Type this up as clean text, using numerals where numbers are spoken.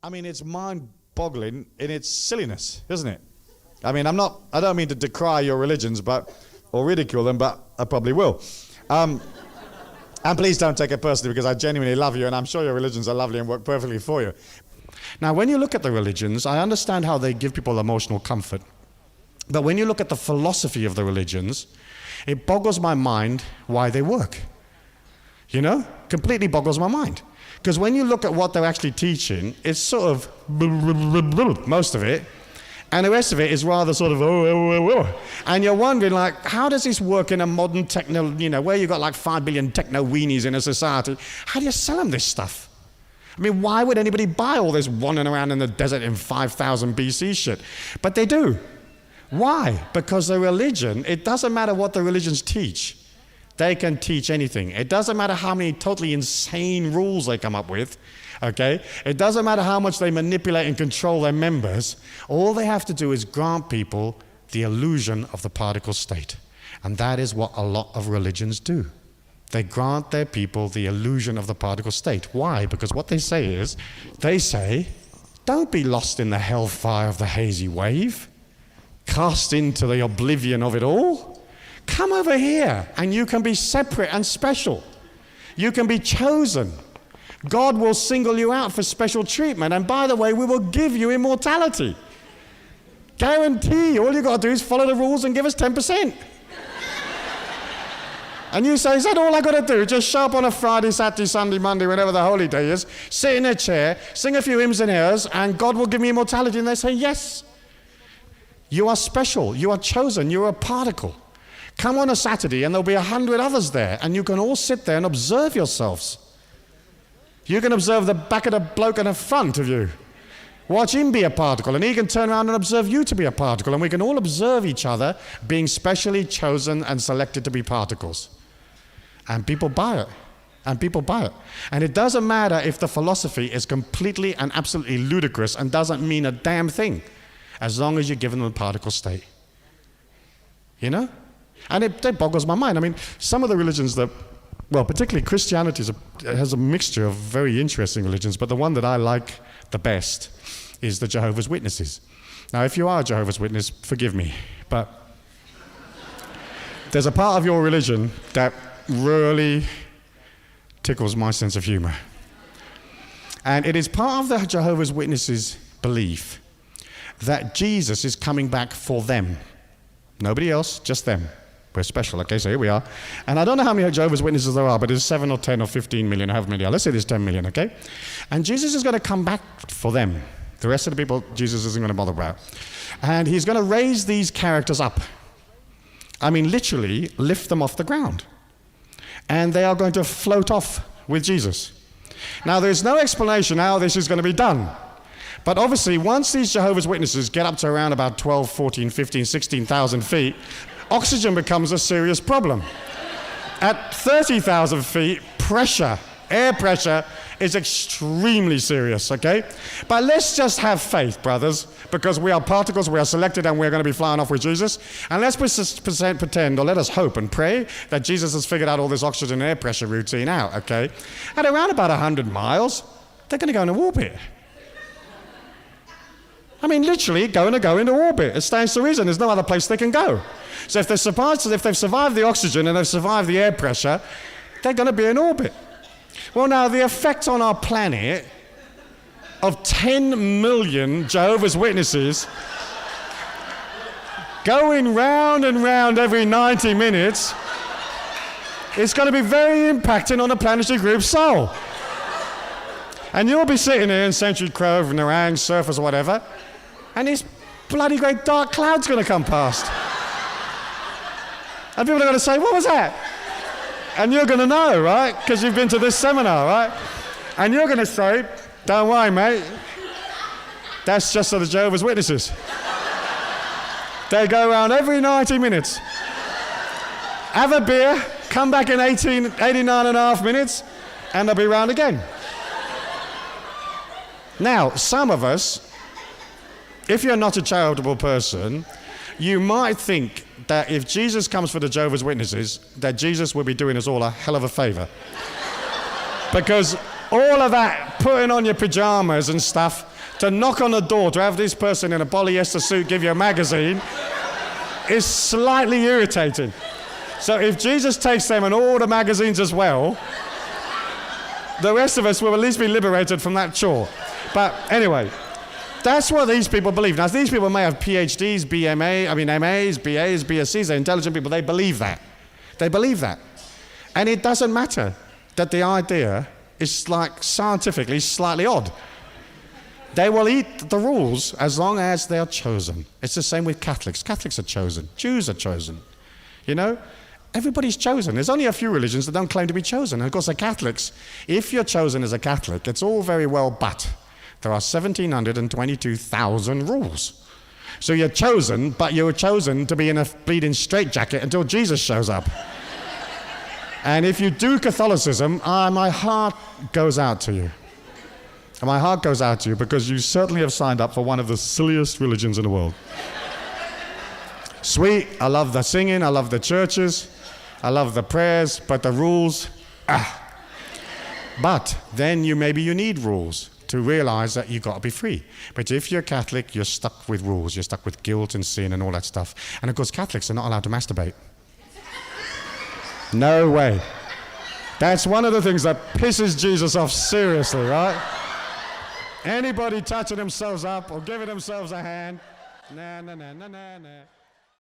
I mean, it's mind-boggling in its silliness, isn't it? I mean, I don't mean to decry your religions, or ridicule them, but I probably will. And please don't take it personally, because I genuinely love you, and I'm sure your religions are lovely and work perfectly for you. Now, when you look at the religions, I understand how they give people emotional comfort. But when you look at the philosophy of the religions, it boggles my mind why they work. You know? Completely boggles my mind. Because when you look at what they're actually teaching, it's sort of most of it, and the rest of it is rather sort of and you're wondering, like, how does this work in a modern techno, where you've got like 5 billion techno weenies in a society? How do you sell them this stuff? I mean, why would anybody buy all this wandering around in the desert in 5000 BC shit? But they do. Why? Because the religion, it doesn't matter what the religions teach. They can teach anything. It doesn't matter how many totally insane rules they come up with, okay? It doesn't matter how much they manipulate and control their members. All they have to do is grant people the illusion of the particle state. And that is what a lot of religions do. They grant their people the illusion of the particle state. Why? Because what they say, don't be lost in the hellfire of the hazy wave, cast into the oblivion of it all. Come over here, and you can be separate and special. You can be chosen. God will single you out for special treatment, and by the way, we will give you immortality. Guarantee, all you've got to do is follow the rules and give us 10%. And you say, is that all I got to do? Just show up on a Friday, Saturday, Sunday, Monday, whenever the holy day is, sit in a chair, sing a few hymns and airs, and God will give me immortality. And they say, yes. You are special. You are chosen. You are a particle. Come on a Saturday and there'll be 100 others there, and you can all sit there and observe yourselves. You can observe the back of the bloke in the front of you. Watch him be a particle, and he can turn around and observe you to be a particle, and we can all observe each other being specially chosen and selected to be particles. And people buy it. And people buy it. And it doesn't matter if the philosophy is completely and absolutely ludicrous and doesn't mean a damn thing, as long as you're given them the particle state. You know? And it boggles my mind. I mean, some of the religions that, well, particularly Christianity has a mixture of very interesting religions, but the one that I like the best is the Jehovah's Witnesses. Now, if you are a Jehovah's Witness, forgive me, but there's a part of your religion that really tickles my sense of humor. And it is part of the Jehovah's Witnesses' belief that Jesus is coming back for them. Nobody else, just them. We're special, okay, so here we are. And I don't know how many Jehovah's Witnesses there are, but there's 7 or 10 or 15 million, however many are. Let's say there's 10 million, okay? And Jesus is going to come back for them. The rest of the people, Jesus isn't going to bother about. And he's going to raise these characters up. I mean, literally, lift them off the ground. And they are going to float off with Jesus. Now, there's no explanation how this is going to be done. But obviously, once these Jehovah's Witnesses get up to around about 12, 14, 15, 16,000 feet, oxygen becomes a serious problem. At 30,000 feet, air pressure is extremely serious, okay? But let's just have faith, brothers, because we are particles, we are selected, and we're going to be flying off with Jesus. And let's pretend, or let us hope and pray, that Jesus has figured out all this oxygen and air pressure routine out, okay? At around about 100 miles, they're going to go into orbit. I mean, literally going to go into orbit. It stands to reason. There's no other place they can go. So if they've survived the oxygen and they've survived the air pressure, they're going to be in orbit. Well, now, the effect on our planet of 10 million Jehovah's Witnesses going round and round every 90 minutes is going to be very impacting on the planetary group's soul. And you'll be sitting here in Century Grove, Nerang, Surfers, or whatever, and this bloody great dark cloud's going to come past. And people are going to say, what was that? And you're going to know, right? Because you've been to this seminar, right? And you're going to say, don't worry, mate. That's just for the Jehovah's Witnesses. They go around every 90 minutes. Have a beer, come back in 89 and a half minutes, and they'll be round again. Now, some of us, if you're not a charitable person, you might think that if Jesus comes for the Jehovah's Witnesses, that Jesus will be doing us all a hell of a favor. Because all of that, putting on your pajamas and stuff, to knock on the door, to have this person in a polyester suit give you a magazine, is slightly irritating. So if Jesus takes them and all the magazines as well, the rest of us will at least be liberated from that chore. But anyway, that's what these people believe. Now, these people may have PhDs, MAs, BAs, BScs, they're intelligent people. They believe that. They believe that. And it doesn't matter that the idea is like scientifically slightly odd. They will eat the rules as long as they're chosen. It's the same with Catholics. Catholics are chosen. Jews are chosen. You know? Everybody's chosen. There's only a few religions that don't claim to be chosen. And of course, the Catholics, if you're chosen as a Catholic, it's all very well, but there are 1,722,000 rules. So you're chosen, but you're chosen to be in a bleeding straitjacket until Jesus shows up. And if you do Catholicism, my heart goes out to you. And my heart goes out to you because you certainly have signed up for one of the silliest religions in the world. Sweet, I love the singing, I love the churches, I love the prayers, but the rules, But then maybe you need rules to realize that you've got to be free. But if you're Catholic, you're stuck with rules, you're stuck with guilt and sin and all that stuff. And of course, Catholics are not allowed to masturbate. No way. That's one of the things that pisses Jesus off seriously, right? Anybody touching themselves up or giving themselves a hand, nah.